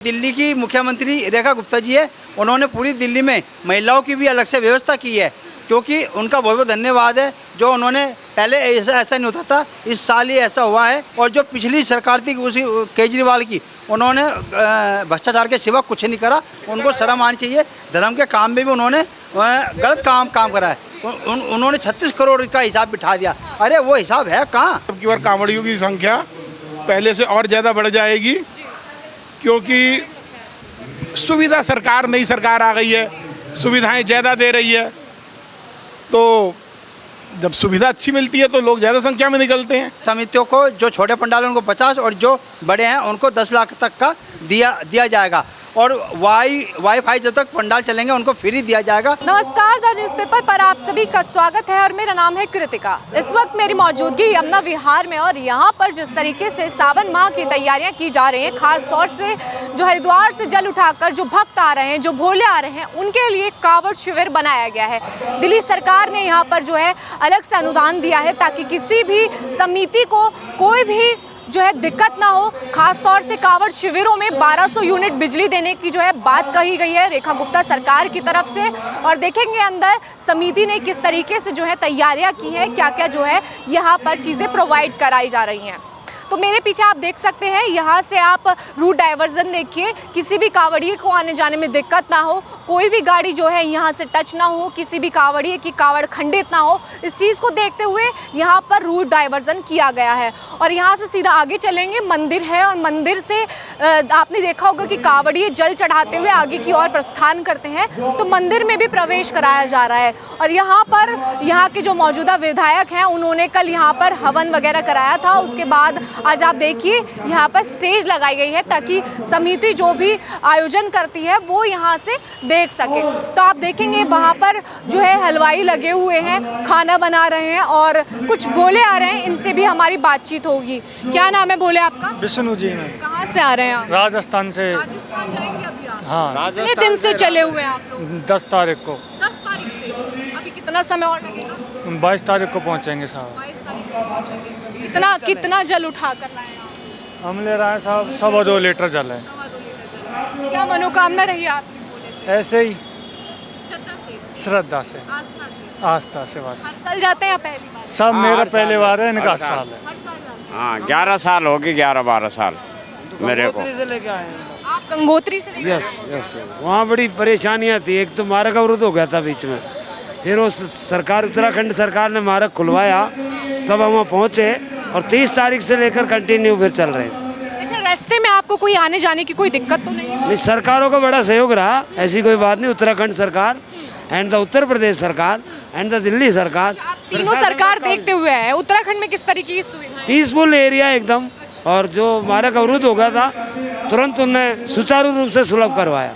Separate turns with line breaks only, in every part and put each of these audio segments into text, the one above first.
दिल्ली की मुख्यमंत्री रेखा गुप्ता जी है, उन्होंने पूरी दिल्ली में महिलाओं की भी अलग से व्यवस्था की है, क्योंकि उनका बहुत बहुत धन्यवाद है। जो उन्होंने पहले ऐसा नहीं होता था, इस साल ही ऐसा हुआ है। और जो पिछली सरकार थी उसी केजरीवाल की, उन्होंने भ्रष्टाचार के सिवा कुछ नहीं करा। उनको शर्म आनी चाहिए। धर्म के काम में भी उन्होंने गलत काम करा है। उन्होंने 36 करोड़ का हिसाब बिठा दिया। अरे वो हिसाब है कहाँ।
अब की बार कांवड़ियों की संख्या पहले से और ज़्यादा बढ़ जाएगी, क्योंकि सुविधा सरकार नई सरकार आ गई है, सुविधाएं ज़्यादा दे रही है। तो जब सुविधा अच्छी मिलती है तो लोग ज़्यादा संख्या में निकलते हैं।
समितियों को जो छोटे पंडाल उनको 50 और जो बड़े हैं उनको 10 लाख तक का दिया जाएगा। और वाईफाई जब तक पंडाल चलेंगे उनको फ्री दिया जाएगा।
नमस्कार, द न्यूज़पेपर पर आप सभी का स्वागत है और मेरा नाम है कृतिका। इस वक्त मेरी मौजूदगी यमुना विहार में और यहाँ पर जिस तरीके से सावन माह की तैयारियाँ की जा रही हैं, खास तौर से जो हरिद्वार से जल उठाकर जो भक्त आ रहे हैं, जो भोले आ रहे हैं, उनके लिए कांवड़ शिविर बनाया गया है। दिल्ली सरकार ने यहाँ पर जो है अलग से अनुदान दिया है ताकि किसी भी समिति को कोई भी जो है दिक्कत ना हो। खास तौर से कांवड़ शिविरों में 1200 यूनिट बिजली देने की जो है बात कही गई है रेखा गुप्ता सरकार की तरफ से। और देखेंगे अंदर समिति ने किस तरीके से जो है तैयारियां की है, क्या क्या जो है यहाँ पर चीज़ें प्रोवाइड कराई जा रही हैं। तो मेरे पीछे आप देख सकते हैं, यहाँ से आप रूट डाइवर्जन देखिए, किसी भी कांवड़िए को आने जाने में दिक्कत ना हो, कोई भी गाड़ी जो है यहाँ से टच ना हो, किसी भी कांवड़िए की कांवड़ खंडित ना हो, इस चीज़ को देखते हुए यहाँ पर रूट डाइवर्जन किया गया है। और यहाँ से सीधा आगे चलेंगे, मंदिर है और मंदिर से आपने देखा होगा कि कांवड़िए जल चढ़ाते हुए आगे की ओर प्रस्थान करते हैं, तो मंदिर में भी प्रवेश कराया जा रहा है। और यहाँ पर यहाँ के जो मौजूदा विधायक हैं, उन्होंने कल यहाँ पर हवन वगैरह कराया था। उसके बाद आज आप देखिए यहाँ पर स्टेज लगाई गई है ताकि समिति जो भी आयोजन करती है वो यहाँ से देख सके। तो आप देखेंगे वहाँ पर जो है हलवाई लगे हुए हैं, खाना बना रहे हैं और कुछ भोले आ रहे हैं, इनसे भी हमारी बातचीत होगी। क्या नाम है भोले आपका?
विष्णु जी में।
कहाँ से आ रहे हैं आप?
राजस्थान से।
राजस्थान जाएंगे अभी आप?
हाँ,
कितने दिन से चले हुए हैं आप लोग?
10 तारीख को।
10 तारीख से। अभी कितना समय और लगेगा?
22 तारीख को पहुँचेंगे साहब।
22 तारीख को पहुँचेंगे। कितना जल उठा कर लाए आप?
हम ले रहे हैं साहब 2.25 लीटर जल है।
2.25 लीटर जल। क्या मनोकामना रही आपकी भोले से?
ऐसे ही
श्रद्धा से?
श्रद्धा से,
आस्था से?
आस्था से बस।
हर साल जाते हैं या पहली बार?
सब मेरा पहले बार है, इनका साल है।
हर साल जाते हैं।
हाँ, 11 साल हो गए, 11-12 साल मेरे को।
आप गंगोत्री से लेके
यस यस, वहाँ बड़ी परेशानियाँ थी। एक तो मार्ग अवरुद्ध हो गया था बीच में, फिर वो सरकार, उत्तराखंड सरकार ने मार्ग खुलवाया, तब हम वहाँ पहुँचे और 30 तारीख से लेकर कंटिन्यू फिर चल रहे हैं।
अच्छा, रास्ते में आपको कोई आने जाने की कोई दिक्कत तो नहीं है?
नहीं, सरकारों का बड़ा सहयोग रहा, ऐसी कोई बात नहीं। उत्तराखंड सरकार एंड द उत्तर प्रदेश सरकार एंड द दिल्ली सरकार,
तीनों सरकार देखते हुए है। उत्तराखंड में किस तरीके की सुविधाएं?
पीसफुल एरिया एकदम। और जो मार्ग अवरुद्ध हो गया था, तुरंत उन्हें सुचारू रूप से सुलभ करवाया।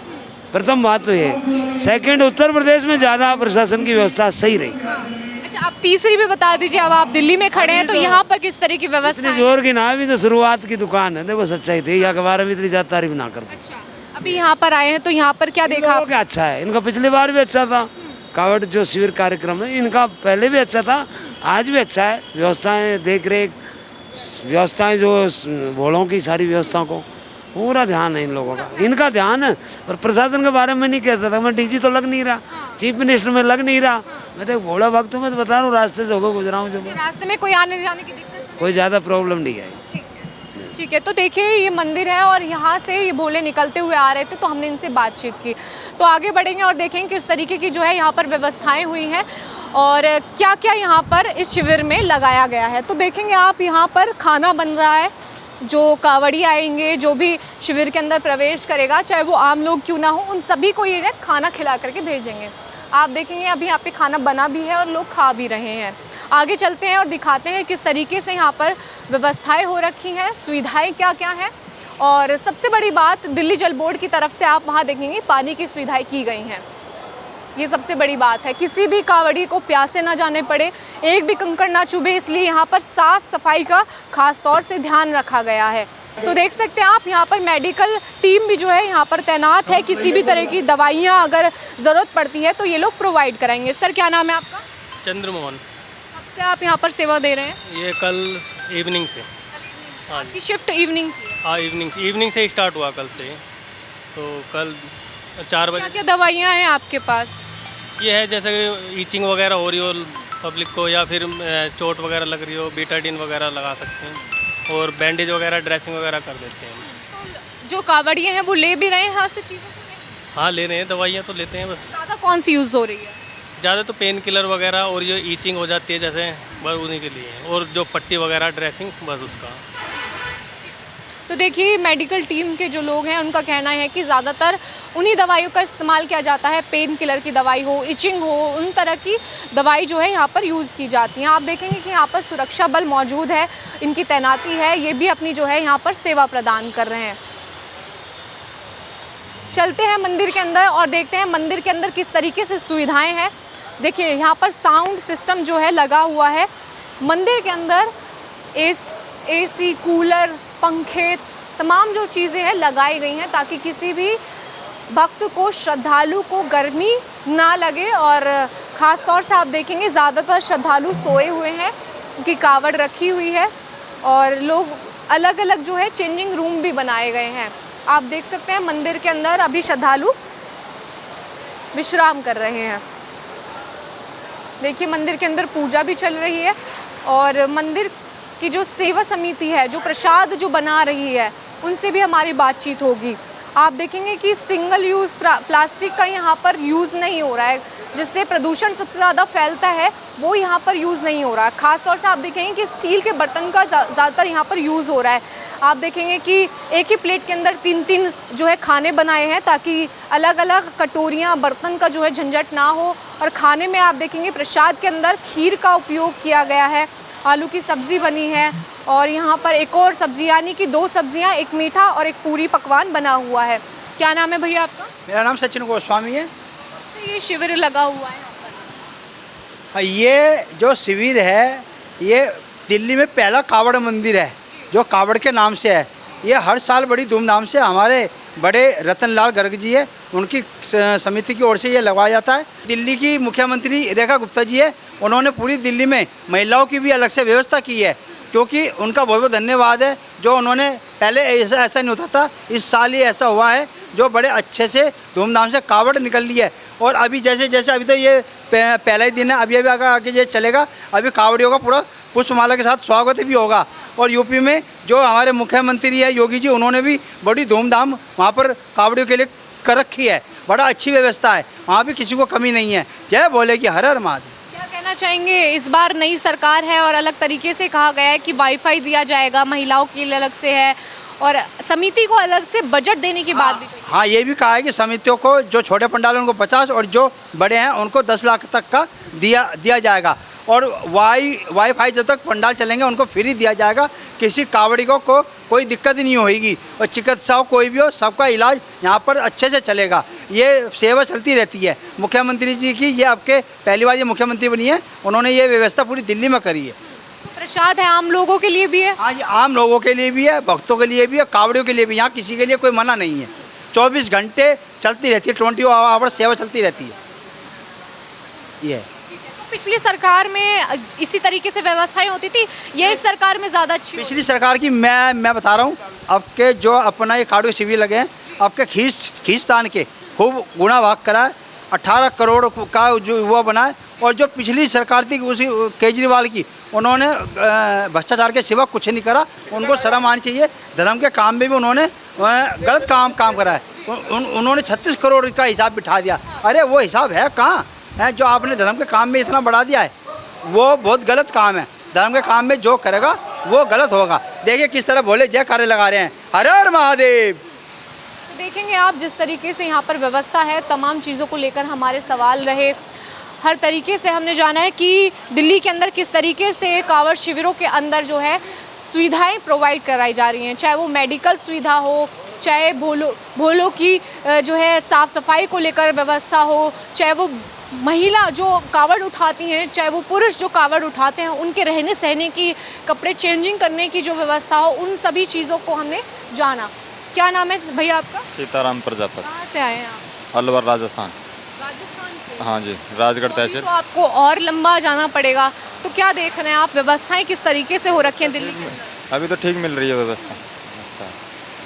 प्रथम बात तो ये। सेकंड, उत्तर प्रदेश में ज़्यादा प्रशासन की व्यवस्था सही रही।
अच्छा, आप तीसरी भी बता दीजिए। अब आप दिल्ली में खड़े हैं तो यहाँ पर किस तरह की व्यवस्था
इतनी
है?
जोर की ना, भी तो शुरुआत की दुकान है, देखो सच्चाई थी, या अखबार में इतनी ज़्यादा तारीफ ना कर सकते।
अच्छा, अभी यहाँ पर आए हैं तो यहाँ पर क्या देखा आप?
क्या अच्छा है, इनका पिछली बार भी अच्छा था कांवड़ जो शिविर कार्यक्रम है, इनका पहले भी अच्छा था, आज भी अच्छा है। व्यवस्थाएं, देख रेख व्यवस्थाएं, जो भोलों की सारी व्यवस्थाओं को पूरा ध्यान है इन लोगों का। इनका ध्यान है, पर प्रशासन के बारे में नहीं कह सकता मैं। डीजी तो लग नहीं रहा, चीफ मिनिस्टर में लग नहीं रहा। मैं तो भोला भक्त हूँ, मैं तो बता रहा हूँ, रास्ते से होकर गुजरा हूँ। जो
रास्ते में कोई आने जाने की दिक्कत?
कोई ज़्यादा प्रॉब्लम नहीं आई।
ठीक है, तो देखिए ये मंदिर है और यहाँ से ये भोले निकलते हुए आ रहे थे, तो हमने इनसे बातचीत की। तो आगे बढ़ेंगे और देखेंगे किस तरीके की जो है यहाँ पर व्यवस्थाएं हुई हैं और क्या क्या यहाँ पर इस शिविर में लगाया गया है। तो देखेंगे आप, यहाँ पर खाना बन रहा है। जो कांवड़ी आएंगे, जो भी शिविर के अंदर प्रवेश करेगा, चाहे वो आम लोग क्यों ना हो, उन सभी को ये खाना खिला करके भेजेंगे। आप देखेंगे अभी यहाँ पे खाना बना भी है और लोग खा भी रहे हैं। आगे चलते हैं और दिखाते हैं किस तरीके से यहाँ पर व्यवस्थाएं हो रखी हैं, सुविधाएं क्या क्या हैं। और सबसे बड़ी बात, दिल्ली जल बोर्ड की तरफ से आप वहाँ देखेंगे पानी की सुविधाएं की गई हैं। ये सबसे बड़ी बात है, किसी भी कांवड़ी को प्यासे ना जाने पड़े, एक भी कंकड़ ना चुभे, इसलिए यहाँ पर साफ सफाई का खास तौर से ध्यान रखा गया है। तो देख सकते हैं आप, यहाँ पर मेडिकल टीम भी जो है यहाँ पर तैनात है। किसी भी तरह की दवाइयाँ अगर ज़रूरत पड़ती है तो ये लोग प्रोवाइड कराएंगे। सर, क्या नाम है आपका?
चंद्रमोहन।
कब से आप यहाँ पर सेवा दे रहे हैं?
ये कल इवनिंग से।
आपकी शिफ्ट इवनिंग की है?
हाँ, इवनिंग से ही स्टार्ट हुआ कल से। तो कल 4
क्या
बजे
क्या दवाइयाँ हैं आपके पास?
ये है जैसे कि ईचिंग वगैरह हो रही हो पब्लिक को, या फिर चोट वगैरह लग रही हो, बीटाडीन वगैरह लगा सकते हैं, और बैंडेज वगैरह ड्रेसिंग वगैरह कर देते हैं।
जो कावड़िए हैं वो ले भी रहे हैं यहाँ से चीज़ें?
हाँ ले रहे हैं, दवाइयाँ तो लेते हैं, बस
ज़्यादा कौन सी यूज़ हो रही है?
ज़्यादा तो पेन किलर वगैरह और ये ईचिंग हो जाती है जैसे, बस उन्हीं के लिए है। और जो पट्टी वगैरह ड्रेसिंग, बस उसका।
तो देखिए मेडिकल टीम के जो लोग हैं उनका कहना है कि ज़्यादातर उन्हीं दवाइयों का इस्तेमाल किया जाता है, पेन किलर की दवाई हो, इचिंग हो, उन तरह की दवाई जो है यहाँ पर यूज़ की जाती हैं। आप देखेंगे कि यहाँ पर सुरक्षा बल मौजूद है, इनकी तैनाती है, ये भी अपनी जो है यहाँ पर सेवा प्रदान कर रहे हैं। चलते हैं मंदिर के अंदर और देखते हैं मंदिर के अंदर किस तरीके से सुविधाएं हैं। देखिए यहाँ पर साउंड सिस्टम जो है लगा हुआ है। मंदिर के अंदर एसी, कूलर, पंखे, तमाम जो चीज़ें हैं लगाई गई हैं ताकि किसी भी भक्त को, श्रद्धालु को गर्मी ना लगे। और ख़ास तौर से आप देखेंगे ज़्यादातर श्रद्धालु सोए हुए हैं, उनकी कावड़ रखी हुई है और लोग अलग अलग जो है चेंजिंग रूम भी बनाए गए हैं। आप देख सकते हैं मंदिर के अंदर अभी श्रद्धालु विश्राम कर रहे हैं। देखिए मंदिर के अंदर पूजा भी चल रही है और मंदिर की जो सेवा समिति है, जो प्रसाद जो बना रही है, उनसे भी हमारी बातचीत होगी। आप देखेंगे कि सिंगल यूज़ प्लास्टिक का यहाँ पर यूज़ नहीं हो रहा है, जिससे प्रदूषण सबसे ज़्यादा फैलता है, वो यहाँ पर यूज़ नहीं हो रहा है। ख़ास तौर से आप देखेंगे कि स्टील के बर्तन का ज़्यादातर यहाँ पर यूज़ हो रहा है। आप देखेंगे कि एक ही प्लेट के अंदर 3-3 जो है खाने बनाए हैं ताकि अलग अलग कटोरियाँ, बर्तन का जो है झंझट ना हो। और खाने में आप देखेंगे प्रसाद के अंदर खीर का उपयोग किया गया है, आलू की सब्ज़ी बनी है और यहाँ पर एक और सब्ज़ी यानी कि 2 सब्ज़ियाँ, एक मीठा और एक पूरी पकवान बना हुआ है। क्या नाम है भैया आपका?
मेरा नाम सचिन गोस्वामी है।
ये शिविर लगा हुआ है यहाँ पर?
ये जो शिविर है ये दिल्ली में पहला कावड़ मंदिर है जो कावड़ के नाम से है। ये हर साल बड़ी धूमधाम से हमारे बड़े रतनलाल गर्ग जी है, उनकी समिति की ओर से ये लगवाया जाता है। दिल्ली की मुख्यमंत्री रेखा गुप्ता जी है, उन्होंने पूरी दिल्ली में महिलाओं की भी अलग से व्यवस्था की है, क्योंकि उनका बहुत बहुत धन्यवाद है। जो उन्होंने पहले ऐसा नहीं होता था, इस साल ही ऐसा हुआ है जो बड़े अच्छे से धूमधाम से कावड़ निकल ली है। और अभी जैसे अभी तो ये पहला ही दिन है, अभी आगे ये चलेगा। अभी कावड़ियों का पूरा पुष्पमाला के साथ स्वागत भी होगा। और यूपी में जो हमारे मुख्यमंत्री है योगी जी, उन्होंने भी बड़ी धूमधाम वहाँ पर कावड़ियों के लिए कर रखी है। बड़ा अच्छी व्यवस्था है, वहाँ भी किसी को कमी नहीं है। जय बोले कि हर हर महादेव।
क्या कहना चाहेंगे, इस बार नई सरकार है और अलग तरीके से कहा गया है कि वाईफाई दिया जाएगा, महिलाओं के लिए अलग से है और समिति को अलग से बजट देने की बात भी कही।
हाँ, ये भी कहा है कि समितियों को जो छोटे पंडाल उनको 50 और जो बड़े हैं उनको 10 लाख तक का दिया जाएगा। और वाईफाई जब तक पंडाल चलेंगे उनको फ्री दिया जाएगा। किसी कावड़ी को कोई दिक्कत नहीं होगी और चिकित्सा कोई भी हो, सबका इलाज यहाँ पर अच्छे से चलेगा। ये सेवा चलती रहती है। मुख्यमंत्री जी की ये आपके पहली बार ये मुख्यमंत्री बनी है, उन्होंने ये व्यवस्था पूरी दिल्ली में करी है।
प्रसाद है आम लोगों के लिए भी है?
हाँ, ये आम लोगों के लिए भी है, भक्तों के लिए भी है, कावड़ियों के लिए भी। यहाँ किसी के लिए कोई मना नहीं है। 24 घंटे चलती रहती है, 24 आवर सेवा चलती रहती है। ये
पिछली सरकार में इसी तरीके से व्यवस्थाएं होती थी, ये इस सरकार में ज़्यादा अच्छी
पिछली सरकार की मैं बता रहा हूँ। अब के जो अपना ये कावड़ी शिविर लगे हैं, अब के खींचतान के खूब गुणा भाग करा है। 18 करोड़ का जो वो बना है। और जो पिछली सरकार थी उसी केजरीवाल की, उन्होंने भ्रष्टाचार के सिवा कुछ नहीं करा। उनको शर्म आनी चाहिए। धर्म के काम में भी उन्होंने गलत काम करा है। उन्होंने 36 करोड़ का हिसाब बिठा दिया। अरे वो हिसाब है कहाँ है? जो आपने धर्म के काम में इतना बढ़ा दिया है, वो बहुत गलत काम है। धर्म के काम में जो करेगा वो गलत होगा। देखिए किस तरह भोले जयकारे लगा रहे हैं, हर हर महादेव।
तो देखेंगे आप जिस तरीके से यहाँ पर व्यवस्था है, तमाम चीज़ों को लेकर हमारे सवाल रहे। हर तरीके से हमने जाना है कि दिल्ली के अंदर किस तरीके से कांवड़ शिविरों के अंदर जो है सुविधाएं प्रोवाइड कराई जा रही हैं, चाहे वो मेडिकल सुविधा हो, चाहे भोलों की जो है साफ़ सफाई को लेकर व्यवस्था हो, चाहे वो महिला जो कावड़ उठाती हैं, चाहे वो पुरुष जो कावड़ उठाते हैं, उनके रहने सहने की, कपड़े चेंजिंग करने की जो व्यवस्था हो, उन सभी चीज़ों को हमने जाना। क्या नाम है भैया आपका?
सीताराम प्रजापति।
कहाँ से आए हैं आप?
अलवर राजस्थान।
राजस्थान से?
हाँ जी, राजगढ़ तहसील।
तो आपको और लंबा जाना पड़ेगा। तो क्या देख रहे हैं आप, व्यवस्थाएं किस तरीके से हो रखी हैं दिल्ली के अंदर?
अभी तो ठीक मिल रही है व्यवस्था। अच्छा,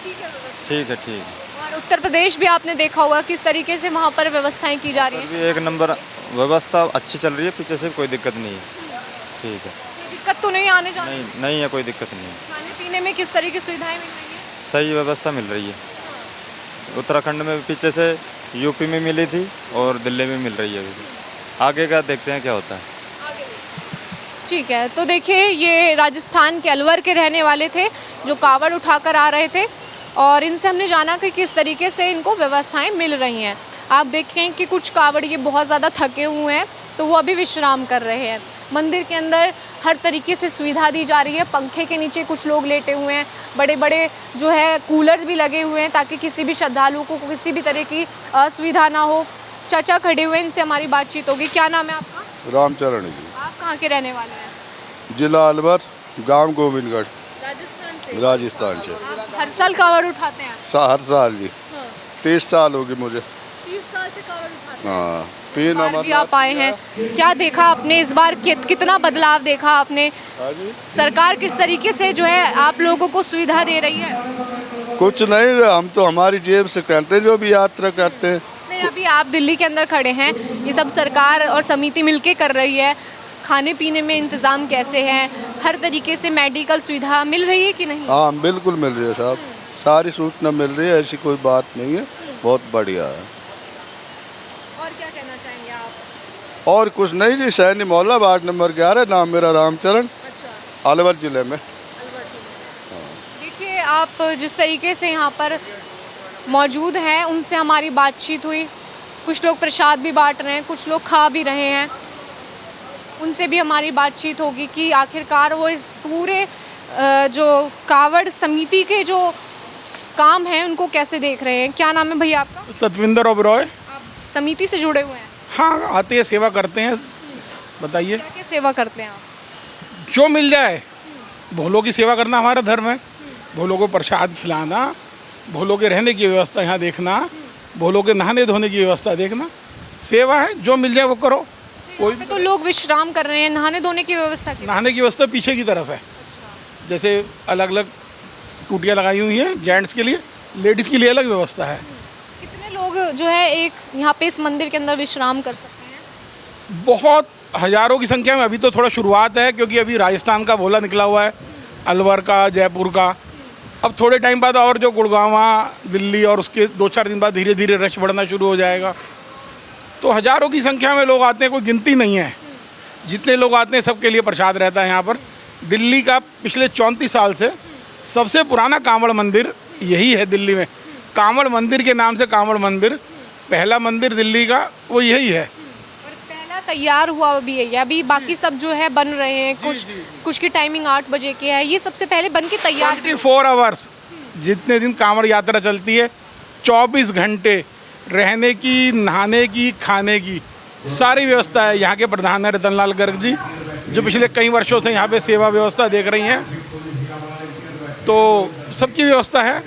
ठीक है व्यवस्था।
ठीक है, ठीक है।
और उत्तर प्रदेश भी आपने देखा होगा किस तरीके से वहाँ पर व्यवस्थाएं की जा रही हैं।
भी एक नंबर व्यवस्था अच्छी चल रही है, पीछे से कोई दिक्कत नहीं है। ठीक है,
कोई दिक्कत तो नहीं आने जाने में?
नहीं है, कोई दिक्कत नहीं है।
खाने पीने में किस तरह की सुविधाएं मिल रही हैं?
सही व्यवस्था मिल रही है। उत्तराखंड में पीछे से यूपी में मिली थी और दिल्ली में मिल रही है अभी। आगे का देखते हैं क्या होता है।
ठीक है, तो देखिए ये राजस्थान के अलवर के रहने वाले थे जो कावड़ उठाकर आ रहे थे और इनसे हमने जाना कि किस तरीके से इनको व्यवस्थाएं मिल रही हैं। आप देखें कि कुछ कावड़ ये बहुत ज़्यादा थके हुए हैं तो वो अभी विश्राम कर रहे हैं। मंदिर के अंदर हर तरीके से सुविधा दी जा रही है। पंखे के नीचे कुछ लोग लेटे हुए हैं, बड़े बड़े जो है कूलर भी लगे हुए हैं ताकि किसी भी श्रद्धालु को किसी भी तरह की असुविधा ना हो। चाचा खड़े हुए हैं, इनसे हमारी बातचीत होगी। क्या नाम है आपका?
रामचरण जी,
आप कहाँ के रहने वाले हैं?
जिला अलवर, गांव गोविंदगढ़,
राजस्थान से।
राजस्थान से।
आप हर साल कावड़ उठाते हैं?
हर साल जी, 30 साल हो गए मुझे।
30 साल से कावड़ उठाते हैं?
हाँ, 3
बार भी आप आए हैं, क्या देखा आपने इस बार? कितना बदलाव देखा आपने? सरकार किस तरीके से जो है आप लोगों को सुविधा दे रही है?
कुछ नहीं, हम तो हमारी जेब से करते हैं जो भी यात्रा करते हैं।
नहीं, अभी आप दिल्ली के अंदर खड़े हैं, ये सब सरकार और समिति मिलके कर रही है। खाने पीने में इंतज़ाम कैसे हैं? हर तरीके से मेडिकल सुविधा मिल रही है कि नहीं?
हाँ, बिल्कुल मिल रही है साहब, सारी सूचना मिल रही है, ऐसी कोई बात नहीं है, बहुत बढ़िया है।
और क्या कहना चाहेंगे आप?
और कुछ नहीं जी, सैनी मोहल्ला, वार्ड नंबर 11, नाम मेरा रामचरण,
अच्छा,
अलवर जिले में।
देखिए आप जिस तरीके से यहाँ पर मौजूद हैं उनसे हमारी बातचीत हुई। कुछ लोग प्रसाद भी बांट रहे हैं, कुछ लोग खा भी रहे हैं। उनसे भी हमारी बातचीत होगी कि आखिरकार वो इस पूरे जो कावड़ समिति के जो काम हैं उनको कैसे देख रहे हैं। क्या नाम है भैया आपका?
सतविंदर ओबरॉय।
आप समिति से जुड़े हुए हैं?
हाँ, आते हैं, सेवा करते हैं। बताइए।
क्या क्या सेवा करते हैं आप?
जो मिल जाए, भोलों की सेवा करना हमारा धर्म है। भोलों को प्रसाद खिलाना, भोलों के रहने की व्यवस्था यहाँ देखना, भोलों के नहाने धोने की व्यवस्था देखना, सेवा है। जो मिल जाए वो करो। कोई
तो लोग विश्राम कर रहे हैं, नहाने धोने की व्यवस्था की?
नहाने की व्यवस्था पीछे की तरफ है। जैसे अलग अलग टूटियाँ लगाई हुई हैं जेंट्स के लिए, लेडीज़ के लिए अलग व्यवस्था है।
कितने लोग जो है एक यहाँ पे इस मंदिर के अंदर विश्राम कर सकते हैं?
बहुत हज़ारों की संख्या में। अभी तो थोड़ा शुरुआत है क्योंकि अभी राजस्थान का भोला निकला हुआ है, अलवर का, जयपुर का। अब थोड़े टाइम बाद और जो गुड़गांव, दिल्ली और उसके 2-4 दिन बाद धीरे धीरे रश बढ़ना शुरू हो जाएगा। तो हज़ारों की संख्या में लोग आते हैं, कोई गिनती नहीं है। जितने लोग आते हैं सबके लिए प्रसाद रहता है यहाँ पर। दिल्ली का पिछले 34 साल से सबसे पुराना कांवड़ मंदिर यही है दिल्ली में। कांवड़ मंदिर के नाम से कांवड़ मंदिर, पहला मंदिर दिल्ली का वो यही है।
और पहला तैयार हुआ अभी है, अभी बाकी सब जो है बन रहे हैं। कुछ की टाइमिंग 8 बजे की है, ये सबसे पहले बन के तैयार।
24 आवर्स जितने दिन कांवड़ यात्रा चलती है, 24 घंटे रहने की, नहाने की, खाने की सारी व्यवस्था है। यहाँ के प्रधान है रतनलाल गर्ग जी, जो पिछले कई वर्षों से यहाँ पे सेवा व्यवस्था देख रही हैं। तो सबकी व्यवस्था है।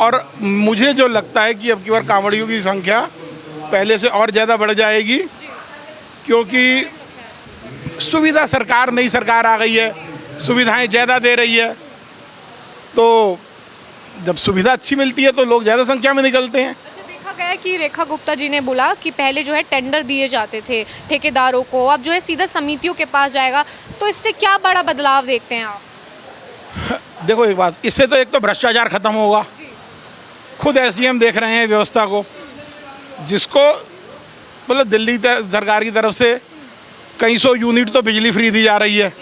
और मुझे जो लगता है कि अब की बार कांवड़ियों की संख्या पहले से और ज़्यादा बढ़ जाएगी, क्योंकि सुविधा सरकार, नई सरकार आ गई है, सुविधाएं ज़्यादा दे रही है। तो जब सुविधा अच्छी मिलती है तो लोग ज़्यादा संख्या में निकलते हैं।
अच्छा, देखा गया कि रेखा गुप्ता जी ने बोला कि पहले जो है टेंडर दिए जाते थे ठेकेदारों को, अब जो है सीधा समितियों के पास जाएगा। तो इससे क्या बड़ा बदलाव देखते हैं आप?
देखो एक बात, इससे तो एक तो भ्रष्टाचार खत्म होगा। खुद एसडीएम देख रहे हैं व्यवस्था को, जिसको मतलब दिल्ली सरकार की तरफ से कई सौ यूनिट तो बिजली फ्री दी जा रही है।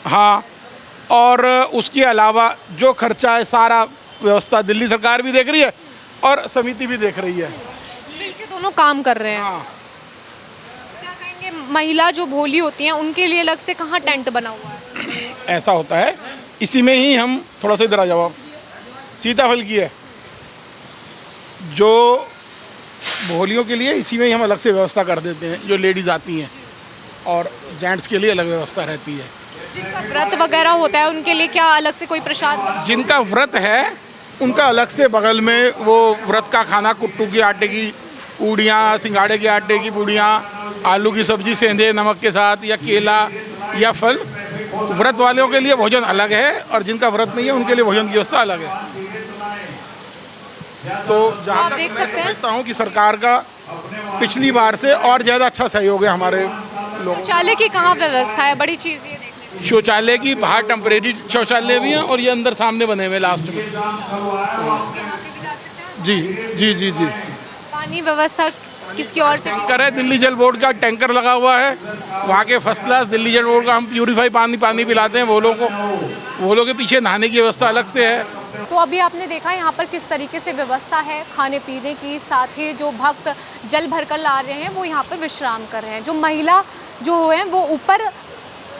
हाँ, और उसके अलावा जो खर्चा है सारा व्यवस्था दिल्ली सरकार भी देख रही है और समिति भी देख रही है।
मिलके दोनों काम कर रहे हैं।
हाँ,
क्या कहेंगे, महिला जो भोली होती हैं उनके लिए अलग से कहाँ टेंट बना हुआ है?
ऐसा होता है। इसी में ही हम थोड़ा सा इधर आ जाओ, सीताफल की है जो भोलियों के लिए, इसी में ही हम अलग से व्यवस्था कर देते हैं। जो लेडीज़ आती हैं और जेंट्स के लिए अलग व्यवस्था रहती है।
जिनका व्रत वगैरह होता है उनके लिए क्या अलग से कोई प्रसाद?
जिनका व्रत है उनका अलग से बगल में वो व्रत का खाना, कुट्टू के आटे की पूड़ियाँ, सिंगाड़े के आटे की पूड़ियाँ, आलू की सब्जी सेंधे नमक के साथ, या केला या फल। व्रत वालों के लिए भोजन अलग है और जिनका व्रत नहीं है उनके लिए भोजन की व्यवस्था अलग है। तो जहाँ
आप
तक
देख
मैं
सकते हैं।
समझता हूँ कि सरकार का पिछली बार से और ज़्यादा अच्छा सहयोग है हमारे लोगों।
शौचालय की कहाँ व्यवस्था है, बड़ी चीज़ ये देखने को।
शौचालय की बाहर टेम्परेरी शौचालय भी हैं और ये अंदर सामने बने हुए लास्ट में। जी जी जी जी।
पानी व्यवस्था किसकी ओर से की?
टैंकर है, दिल्ली जल बोर्ड का टैंकर लगा हुआ है वहाँ के फर्स्ट क्लास दिल्ली जल बोर्ड का। हम प्यूरीफाई पानी पिलाते हैं वोलों को। वोलों के पीछे नहाने की व्यवस्था अलग से है।
तो अभी आपने देखा यहाँ पर किस तरीके से व्यवस्था है खाने पीने की, साथ ही जो भक्त जल भरकर ला रहे हैं वो यहाँ पर विश्राम कर रहे हैं। जो महिला जो हैं वो ऊपर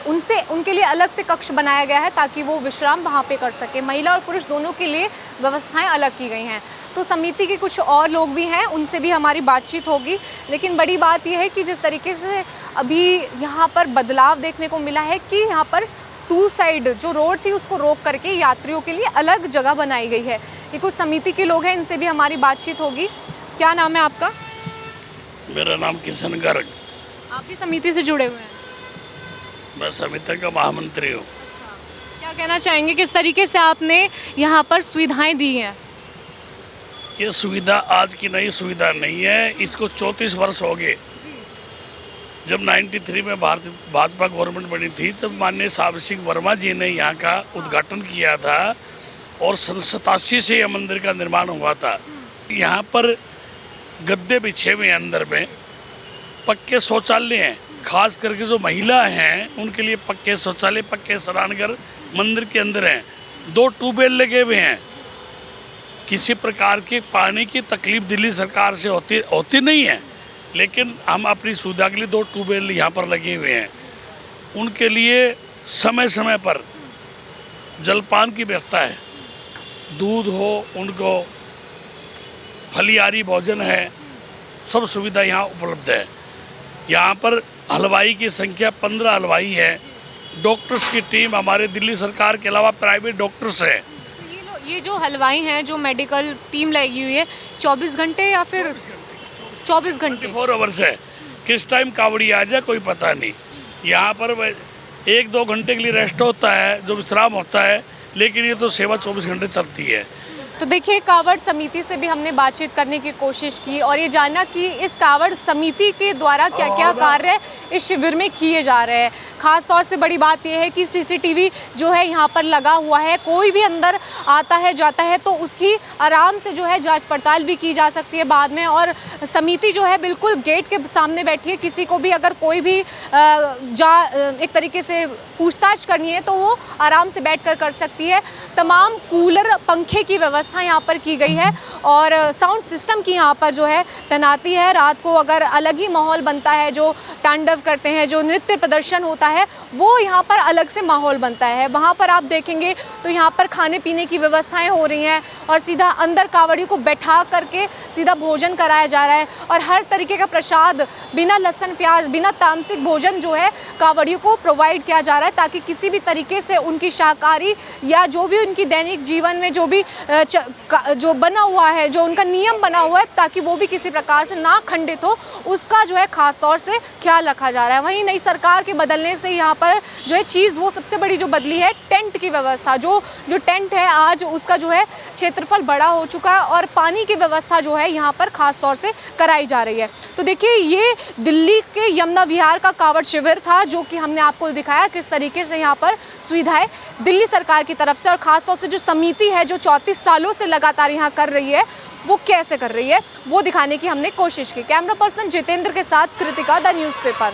उनके लिए अलग से कक्ष बनाया गया है ताकि वो विश्राम वहाँ पे कर सके। महिला और पुरुष दोनों के लिए व्यवस्थाएं अलग की गई हैं। तो समिति के कुछ और लोग भी हैं, उनसे भी हमारी बातचीत होगी। लेकिन बड़ी बात यह है कि जिस तरीके से अभी यहाँ पर बदलाव देखने को मिला है कि यहाँ पर 2 साइड जो रोड थी उसको रोक करके यात्रियों के लिए अलग जगह बनाई गई है। ये कुछ समिति के लोग हैं, इनसे भी हमारी बातचीत होगी। क्या नाम है आपका?
मेरा नाम किशन गर्ग।
आप भी समिति से जुड़े हुए हैं?
मैं समिति का महामंत्री हूँ।
क्या कहना चाहेंगे, किस तरीके से आपने यहाँ पर सुविधाएं दी हैं?
ये सुविधा आज की नई सुविधा नहीं है, इसको 34 वर्ष हो गए। जब 93 में भाजपा गवर्नमेंट बनी थी तब माननीय साहब सिंह वर्मा जी ने यहाँ का उद्घाटन किया था और 87 से यह मंदिर का निर्माण हुआ था। यहाँ पर गद्दे बिछे हुए हैं, अंदर में पक्के शौचालय हैं। खास करके जो महिला हैं उनके लिए पक्के शौचालय, पक्के स्नानघर मंदिर के अंदर हैं। 2 ट्यूबवेल लगे हुए हैं। किसी प्रकार की पानी की तकलीफ दिल्ली सरकार से होती नहीं है, लेकिन हम अपनी सुविधा के लिए 2 ट्यूबवेल यहाँ पर लगे हुए हैं। उनके लिए समय समय पर जलपान की व्यवस्था है, दूध हो, उनको फलियारी भोजन है, सब सुविधा यहाँ उपलब्ध है। यहाँ पर हलवाई की संख्या 15 हलवाई है। डॉक्टर्स की टीम हमारे दिल्ली सरकार के अलावा प्राइवेट डॉक्टर्स हैं।
ये जो हलवाई हैं, जो मेडिकल टीम लगी हुई है, 24 घंटे या फिर 24 घंटे
4 आवर्स है। किस टाइम कावड़ी आ जाए कोई पता नहीं। यहाँ पर 1-2 घंटे के लिए रेस्ट होता है, जो विश्राम होता है, लेकिन ये तो सेवा 24 घंटे चलती है।
तो देखिए, कावड़ समिति से भी हमने बातचीत करने की कोशिश की और ये जानना कि इस कावड़ समिति के द्वारा क्या क्या कार्य इस शिविर में किए जा रहे हैं। खास तौर से बड़ी बात यह है कि सीसीटीवी जो है यहाँ पर लगा हुआ है। कोई भी अंदर आता है जाता है तो उसकी आराम से जो है जांच पड़ताल भी की जा सकती है बाद में। और समिति जो है बिल्कुल गेट के सामने बैठी है। किसी को भी अगर कोई भी एक तरीके से पूछताछ करनी है तो वो आराम से बैठ कर सकती है। तमाम कूलर, पंखे की व्यवस्था यहाँ पर की गई है और साउंड सिस्टम की यहाँ पर जो है तैनाती है। रात को अगर अलग ही माहौल बनता है, जो तांडव करते हैं, जो नृत्य प्रदर्शन होता है, वो यहाँ पर अलग से माहौल बनता है। वहाँ पर आप देखेंगे तो यहाँ पर खाने पीने की व्यवस्थाएं हो रही हैं और सीधा अंदर कावड़ियों को बैठा करके सीधा भोजन कराया जा रहा है और हर तरीके का प्रसाद बिना लहसुन प्याज, बिना तामसिक भोजन जो है कावड़ियों को प्रोवाइड किया जा रहा है ताकि किसी भी तरीके से उनकी शाकाहारी या जो भी उनकी दैनिक जीवन में जो भी जो बना हुआ है, जो उनका नियम बना हुआ है, ताकि वो भी किसी प्रकार से ना खंडित हो, उसका जो है खास तौर से ख्याल रखा जा रहा है। वहीं नई सरकार के बदलने से यहाँ पर जो है चीज़ वो सबसे बड़ी जो बदली है टेंट की व्यवस्था। जो टेंट है आज उसका जो है क्षेत्रफल बड़ा हो चुका है और पानी की व्यवस्था जो है यहाँ पर खास तौर से कराई जा रही है। तो देखिए, ये दिल्ली के यमुना विहार का कावड़ शिविर था जो कि हमने आपको दिखाया किस तरीके से यहाँ पर सुविधाएं दिल्ली सरकार की तरफ से और खासतौर से जो समिति है जो 34 सालों से लगातार यहाँ कर रही है वो कैसे कर रही है वो दिखाने की हमने कोशिश की। कैमरा पर्सन जितेंद्र के साथ कृतिका, द न्यूज़पेपर।